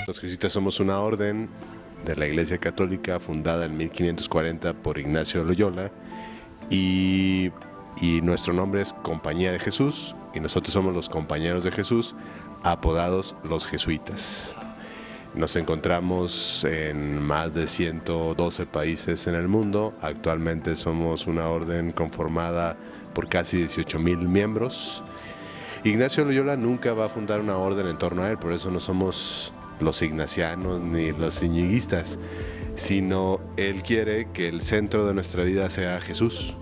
Los jesuitas somos una orden de la Iglesia Católica fundada en 1540 por Ignacio de Loyola y nuestro nombre es Compañía de Jesús y nosotros somos los compañeros de Jesús, apodados los jesuitas. Nos encontramos en más de 112 países en el mundo. Actualmente somos una orden conformada por casi 18,000 miembros. Ignacio de Loyola nunca va a fundar una orden en torno a él, por eso no somos los ignacianos ni los iñiguistas, sino él quiere que el centro de nuestra vida sea Jesús.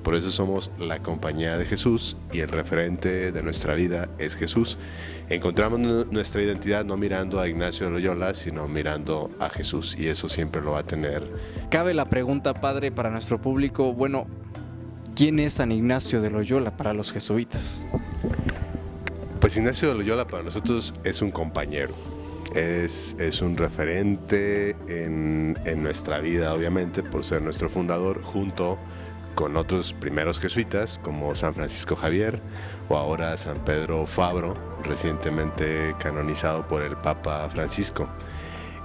Por eso somos la Compañía de Jesús y el referente de nuestra vida es Jesús. Encontramos nuestra identidad no mirando a Ignacio de Loyola, sino mirando a Jesús, y eso siempre lo va a tener. Cabe la pregunta, padre, para nuestro público, bueno, ¿quién es San Ignacio de Loyola para los jesuitas? Pues Ignacio de Loyola para nosotros es un compañero. Es un referente en nuestra vida, obviamente, por ser nuestro fundador, junto con otros primeros jesuitas como San Francisco Javier o ahora San Pedro Fabro, recientemente canonizado por el Papa Francisco.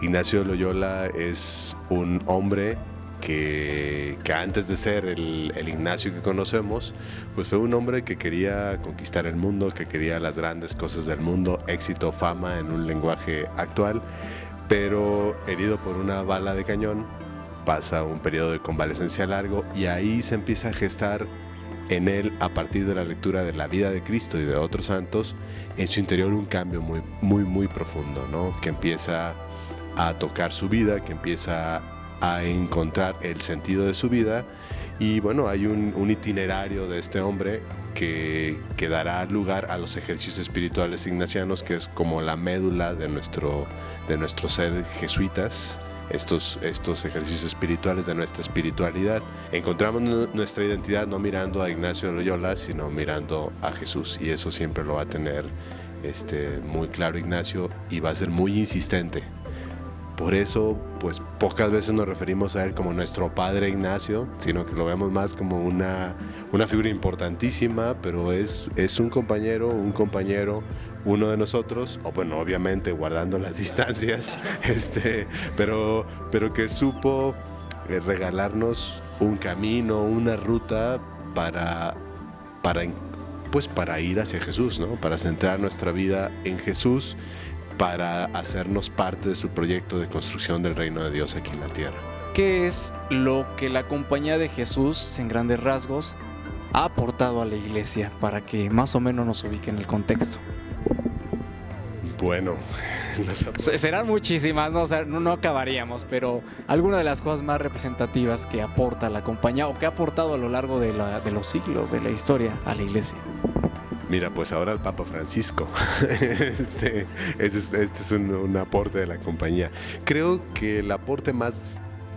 Ignacio de Loyola es un hombre que antes de ser el Ignacio que conocemos, pues fue un hombre que quería conquistar el mundo, que quería las grandes cosas del mundo, éxito, fama en un lenguaje actual, pero herido por una bala de cañón, pasa un periodo de convalecencia largo y ahí se empieza a gestar en él, a partir de la lectura de la vida de Cristo y de otros santos, en su interior un cambio muy profundo, ¿no? Que empieza a tocar su vida, que empieza a encontrar el sentido de su vida. Y bueno, hay un itinerario de este hombre que dará lugar a los ejercicios espirituales ignacianos, que es como la médula de nuestro ser jesuitas. Estos ejercicios espirituales de nuestra espiritualidad. Encontramos nuestra identidad no mirando a Ignacio de Loyola, sino mirando a Jesús, y eso siempre lo va a tener muy claro Ignacio, y va a ser muy insistente. Por eso, pues pocas veces nos referimos a él como nuestro padre Ignacio, sino que lo vemos más como una figura importantísima, pero es un compañero, uno de nosotros, o bueno, obviamente guardando las distancias, pero que supo regalarnos un camino, una ruta para ir hacia Jesús, ¿no? Para centrar nuestra vida en Jesús, para hacernos parte de su proyecto de construcción del reino de Dios aquí en la tierra. ¿Qué es lo que la Compañía de Jesús, en grandes rasgos, ha aportado a la iglesia, para que más o menos nos ubique en el contexto? Bueno, serán muchísimas, ¿no? O sea, no acabaríamos, pero alguna de las cosas más representativas que aporta la compañía o que ha aportado a lo largo de los siglos de la historia a la iglesia. Mira, pues ahora el Papa Francisco. Este es un aporte de la compañía. Creo que el aporte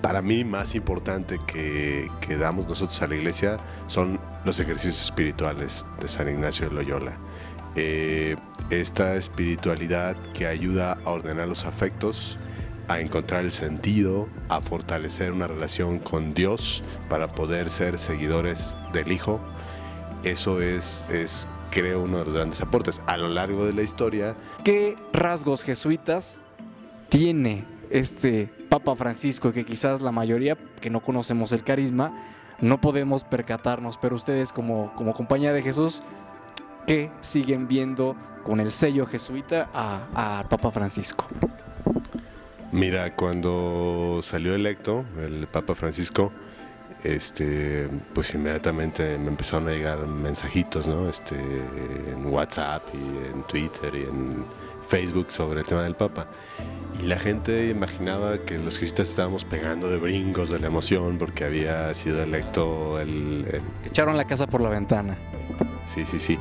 para mí más importante que damos nosotros a la iglesia son los ejercicios espirituales de San Ignacio de Loyola. Esta espiritualidad que ayuda a ordenar los afectos, a encontrar el sentido, a fortalecer una relación con Dios para poder ser seguidores del Hijo. Eso es creo, uno de los grandes aportes a lo largo de la historia. ¿Qué rasgos jesuitas tiene este Papa Francisco, que quizás la mayoría que no conocemos el carisma no podemos percatarnos, pero ustedes como Compañía de Jesús, ¿qué siguen viendo con el sello jesuita a Papa Francisco? Mira, cuando salió electo el Papa Francisco, pues inmediatamente me empezaron a llegar mensajitos, ¿no? En WhatsApp y en Twitter y en Facebook sobre el tema del Papa. Y la gente imaginaba que los jesuitas estábamos pegando de brincos de la emoción porque había sido electo Echaron la casa por la ventana. Sí.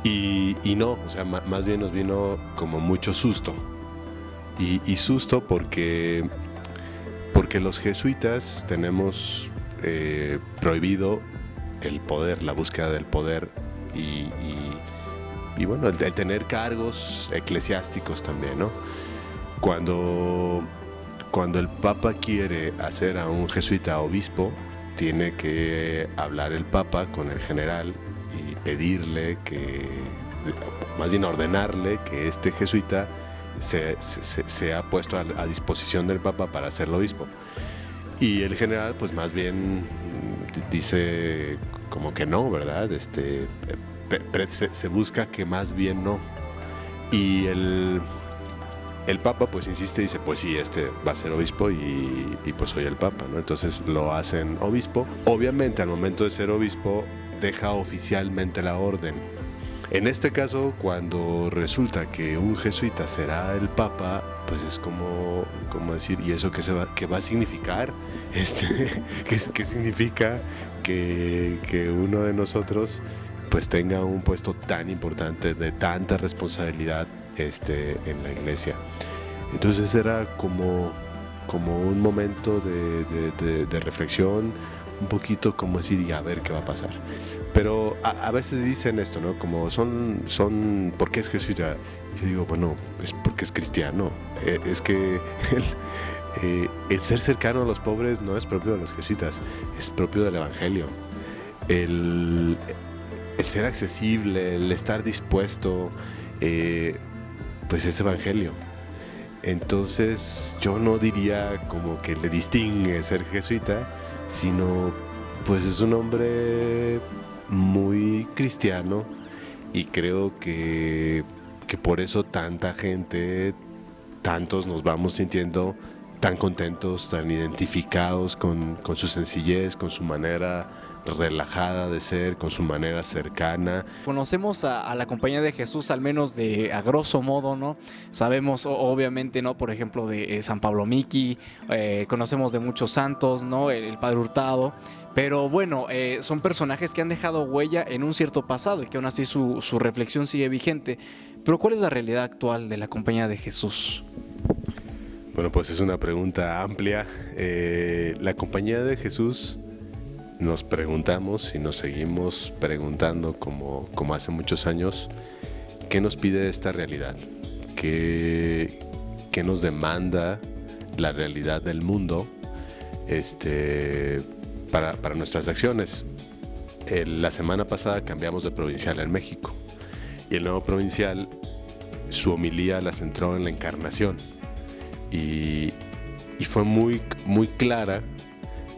Y no, o sea, más bien nos vino como mucho susto. Y susto porque los jesuitas tenemos prohibido el poder, la búsqueda del poder y bueno, el tener cargos eclesiásticos también, ¿no? Cuando el Papa quiere hacer a un jesuita obispo, tiene que hablar el Papa con el general y pedirle más bien ordenarle que este jesuita sea puesto a disposición del Papa para ser obispo. Y el general pues más bien dice como que no, ¿verdad? Se busca que más bien no. Y el Papa pues insiste y dice, pues sí, va a ser obispo y pues soy el Papa, ¿no? Entonces lo hacen obispo. Obviamente al momento de ser obispo deja oficialmente la orden. En este caso, cuando resulta que un jesuita será el Papa, pues es como decir, ¿y eso qué va a significar? ¿Qué significa que uno de nosotros pues tenga un puesto tan importante, de tanta responsabilidad en la iglesia? Entonces era como un momento de reflexión, un poquito como decir, y a ver qué va a pasar. Pero a veces dicen esto, ¿no? Como son ¿por qué es jesuita? Yo digo, bueno, es porque es cristiano. Es que el ser cercano a los pobres no es propio de los jesuitas, es propio del evangelio. El ser accesible, el estar dispuesto, pues es evangelio. Entonces yo no diría como que le distingue ser jesuita, sino pues es un hombre muy cristiano, y creo que por eso tanta gente, tantos nos vamos sintiendo tan contentos, tan identificados con su sencillez, con su manera relajada de ser, con su manera cercana. Conocemos a la Compañía de Jesús, al menos a grosso modo, ¿no? Sabemos obviamente, ¿no? Por ejemplo, de San Pablo Miki, conocemos de muchos santos, ¿no? El Padre Hurtado. Pero bueno, son personajes que han dejado huella en un cierto pasado y que aún así su reflexión sigue vigente. Pero ¿cuál es la realidad actual de la Compañía de Jesús? Bueno, pues es una pregunta amplia. La Compañía de Jesús, nos preguntamos y nos seguimos preguntando como hace muchos años, ¿qué nos pide esta realidad? ¿Qué nos demanda la realidad del mundo para nuestras acciones? La semana pasada cambiamos de provincial en México, y el nuevo provincial, su homilía la centró en la encarnación, y fue muy, muy clara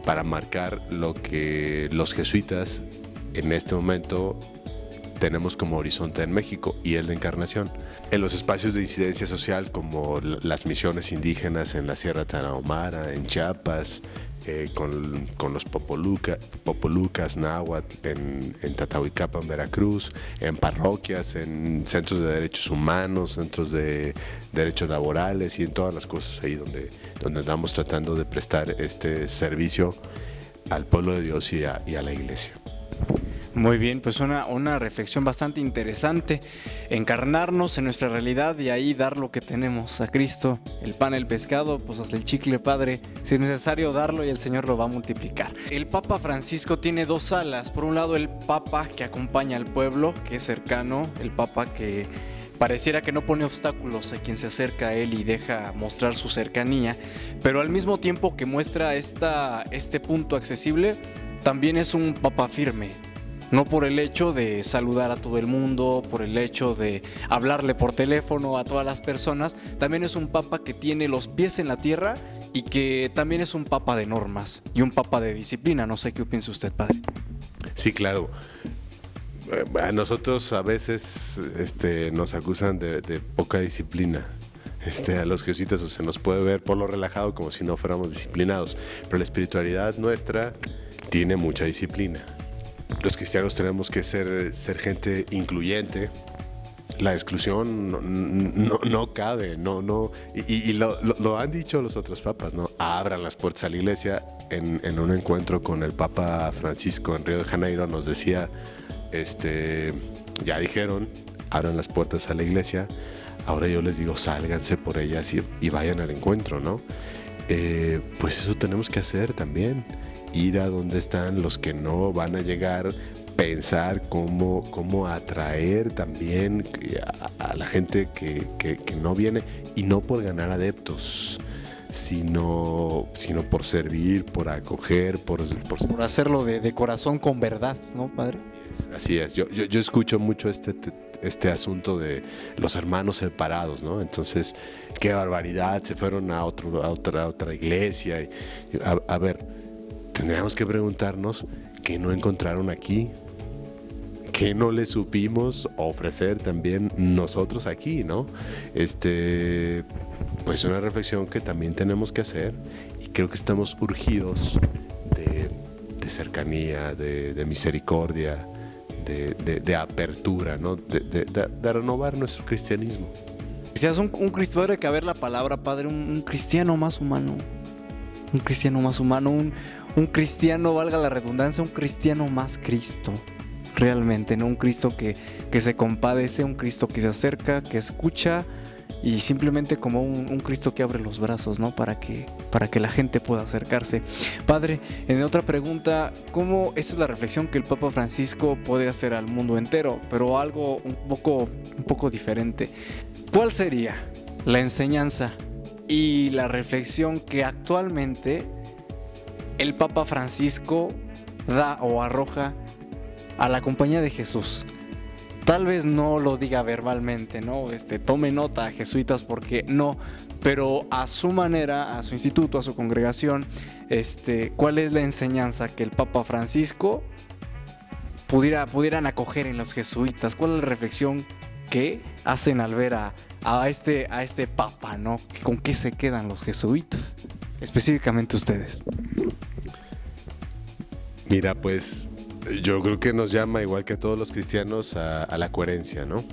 para marcar lo que los jesuitas en este momento tenemos como horizonte en México, y es la encarnación. En los espacios de incidencia social como las misiones indígenas en la Sierra Tarahumara, en Chiapas, con los popolucas náhuatl en Tatahuicapa, en Veracruz, en parroquias, en centros de derechos humanos, centros de derechos laborales, y en todas las cosas ahí donde andamos tratando de prestar este servicio al pueblo de Dios y a la iglesia. Muy bien, pues una reflexión bastante interesante. Encarnarnos en nuestra realidad y ahí dar lo que tenemos a Cristo, el pan, el pescado, pues hasta el chicle, Padre. Si es necesario darlo, y el Señor lo va a multiplicar. El Papa Francisco tiene dos alas. Por un lado, el Papa que acompaña al pueblo, que es cercano, el Papa que pareciera que no pone obstáculos a quien se acerca a él y deja mostrar su cercanía, pero al mismo tiempo que muestra este punto accesible, también es un Papa firme. No por el hecho de saludar a todo el mundo, por el hecho de hablarle por teléfono a todas las personas, también es un papa que tiene los pies en la tierra y que también es un papa de normas y un papa de disciplina. No sé qué piensa usted, padre. Sí, claro. A nosotros a veces nos acusan de poca disciplina. A los jesuitas se nos puede ver por lo relajado como si no fuéramos disciplinados, pero la espiritualidad nuestra tiene mucha disciplina. Los cristianos tenemos que ser gente incluyente. La exclusión no cabe, y lo han dicho los otros papas, ¿no? Abran las puertas a la iglesia. En un encuentro con el Papa Francisco en Río de Janeiro nos decía, ya dijeron, abran las puertas a la iglesia, ahora yo les digo, sálganse por ellas y vayan al encuentro, ¿no? Pues eso tenemos que hacer también. Ir a donde están los que no van a llegar, pensar cómo atraer también a la gente que no viene, y no por ganar adeptos, sino por servir, por acoger, por hacerlo de corazón con verdad, ¿no, padre? Así es. Yo escucho mucho este asunto de los hermanos separados, ¿no? Entonces, qué barbaridad, se fueron a otra iglesia. A ver, tendríamos que preguntarnos qué no encontraron aquí, qué no les supimos ofrecer también nosotros aquí, ¿no? Pues una reflexión que también tenemos que hacer, y creo que estamos urgidos de cercanía, de misericordia, de apertura, ¿no? De renovar nuestro cristianismo. Seas un cristiano, hay que ver la palabra, padre, un cristiano más humano. Un cristiano más humano, un cristiano, valga la redundancia, un cristiano más Cristo. Realmente, ¿no? Un Cristo que se compadece, un Cristo que se acerca, que escucha, y simplemente como un Cristo que abre los brazos, ¿no? Para que la gente pueda acercarse. Padre, en otra pregunta, ¿cómo esta es la reflexión que el Papa Francisco puede hacer al mundo entero? Pero algo un poco diferente. ¿Cuál sería la enseñanza y la reflexión que actualmente el Papa Francisco da o arroja a la compañía de Jesús? Tal vez no lo diga verbalmente, ¿no? Tome nota, jesuitas, porque no, pero a su manera, a su instituto, a su congregación, ¿cuál es la enseñanza que el Papa Francisco pudieran acoger en los jesuitas? ¿Cuál es la reflexión que hacen al ver a este Papa, ¿no? ¿Con qué se quedan los jesuitas? Específicamente ustedes. Mira, pues yo creo que nos llama, igual que a todos los cristianos, a la coherencia, ¿no?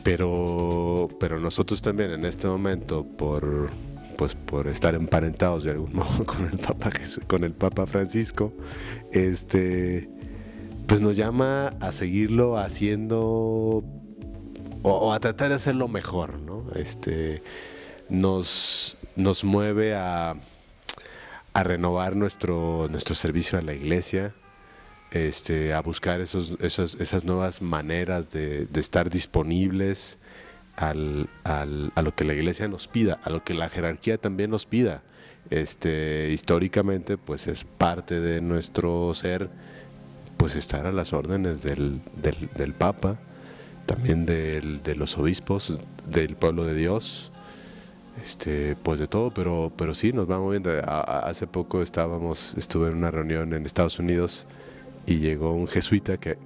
Pero nosotros también en este momento, por estar emparentados de algún modo con el Papa Francisco, pues nos llama a seguirlo haciendo o a tratar de hacerlo mejor, ¿no? Nos mueve a renovar nuestro servicio a la iglesia, a buscar esas nuevas maneras de estar disponibles a lo que la iglesia nos pida, a lo que la jerarquía también nos pida. Históricamente, pues es parte de nuestro ser, pues estar a las órdenes del Papa, también de los obispos, del pueblo de Dios, pues de todo, pero sí, nos va moviendo. Hace poco estuve en una reunión en Estados Unidos y llegó un jesuita que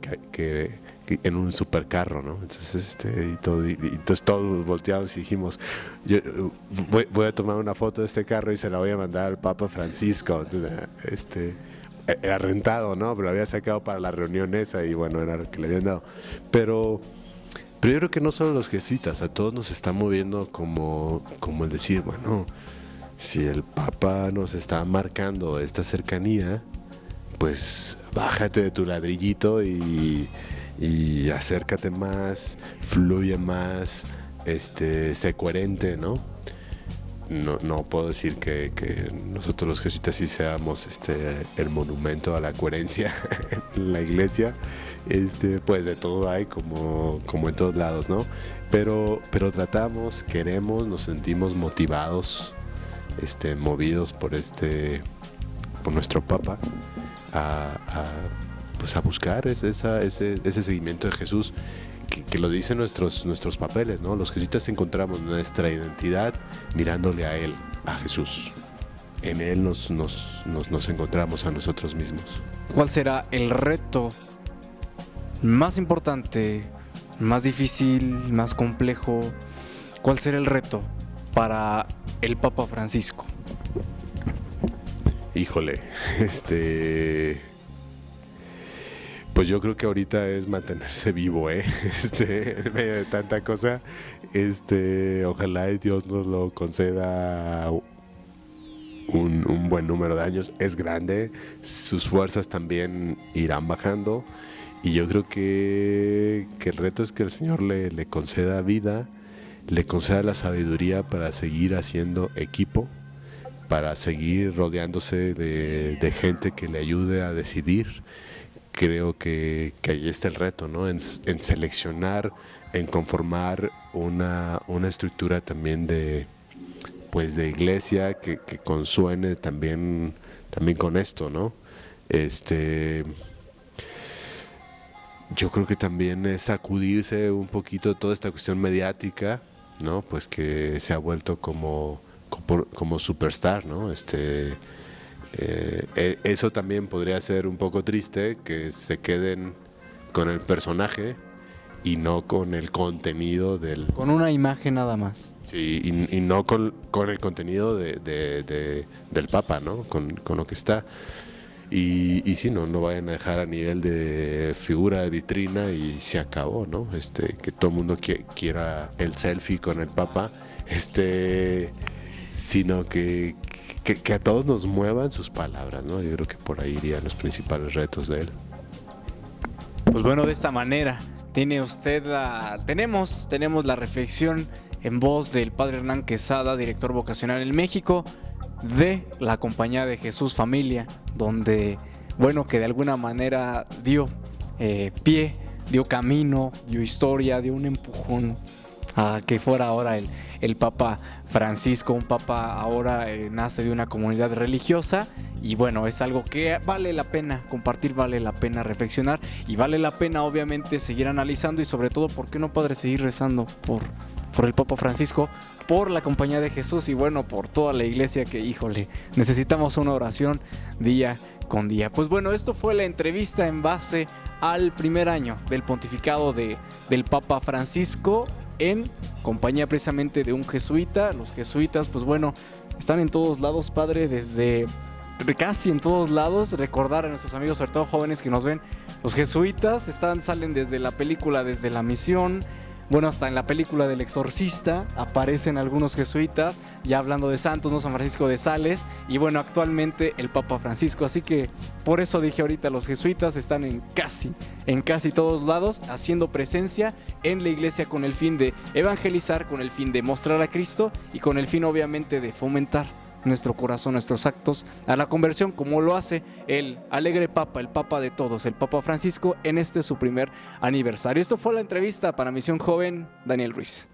en un supercarro, ¿no? Entonces, entonces todos volteamos y dijimos, voy a tomar una foto de este carro y se la voy a mandar al Papa Francisco. Entonces, era rentado, ¿no? Pero lo había sacado para la reunión esa y bueno, era lo que le habían dado. Pero yo creo que no solo los jesuitas, a todos nos está moviendo como el decir, bueno, si el Papa nos está marcando esta cercanía, pues bájate de tu ladrillito y acércate más, fluye más, sé coherente, ¿no? No puedo decir que nosotros los jesuitas sí seamos el monumento a la coherencia en la iglesia, pues de todo hay como en todos lados, ¿no? Pero tratamos, queremos, nos sentimos motivados, movidos por nuestro Papa pues a buscar ese seguimiento de Jesús, que lo dicen nuestros papeles, ¿no? Los jesuitas encontramos nuestra identidad mirándole a Él, a Jesús. En Él nos encontramos a nosotros mismos. ¿Cuál será el reto más importante, más difícil, más complejo? ¿Cuál será el reto para el Papa Francisco? Híjole, pues yo creo que ahorita es mantenerse vivo, en medio de tanta cosa. Ojalá Dios nos lo conceda un buen número de años. Es grande, sus fuerzas también irán bajando, y yo creo que el reto es que el Señor le conceda vida, le conceda la sabiduría para seguir haciendo equipo, para seguir rodeándose de gente que le ayude a decidir. Creo que ahí está el reto, ¿no? En seleccionar, en conformar una estructura también de pues de iglesia que consuene también con esto, ¿no? Yo creo que también es sacudirse un poquito de toda esta cuestión mediática, ¿no? Pues que se ha vuelto como superstar, ¿no? Eso también podría ser un poco triste, que se queden con el personaje y no con el contenido del... Con una imagen nada más. Sí, y no con el contenido del Papa, ¿no? Con lo que está. Y sí, no vayan a dejar a nivel de figura de vitrina y se acabó, ¿no? Que todo el mundo quiera el selfie con el Papa, sino que a todos nos muevan sus palabras, ¿no? Yo creo que por ahí irían los principales retos de él. Pues bueno, de esta manera tenemos la reflexión en voz del Padre Hernán Quesada, director vocacional en México, de la Compañía de Jesús Familia, donde, bueno, que de alguna manera dio pie, dio camino, dio historia, dio un empujón a que fuera ahora el Papa Francisco. Un Papa ahora nace de una comunidad religiosa y bueno, es algo que vale la pena compartir, vale la pena reflexionar y vale la pena obviamente seguir analizando y sobre todo, ¿por qué no, Padre, seguir rezando por el Papa Francisco, por la Compañía de Jesús y bueno, por toda la iglesia que, híjole, necesitamos una oración día con día? Pues bueno, esto fue la entrevista en base al primer año del pontificado del Papa Francisco en compañía precisamente de un jesuita. Los jesuitas, pues bueno, están en todos lados, Padre, desde casi en todos lados. Recordar a nuestros amigos, sobre todo jóvenes que nos ven, los jesuitas salen desde la película Desde la Misión. Bueno, hasta en la película del Exorcista aparecen algunos jesuitas, ya hablando de santos, ¿no? San Francisco de Sales y bueno, actualmente el Papa Francisco. Así que por eso dije ahorita, los jesuitas están en casi todos lados, haciendo presencia en la iglesia con el fin de evangelizar, con el fin de mostrar a Cristo y con el fin obviamente de fomentar nuestro corazón, nuestros actos a la conversión, como lo hace el alegre Papa, el Papa de todos, el Papa Francisco, en su primer aniversario. Esto fue la entrevista para Misión Joven, Daniel Ruiz.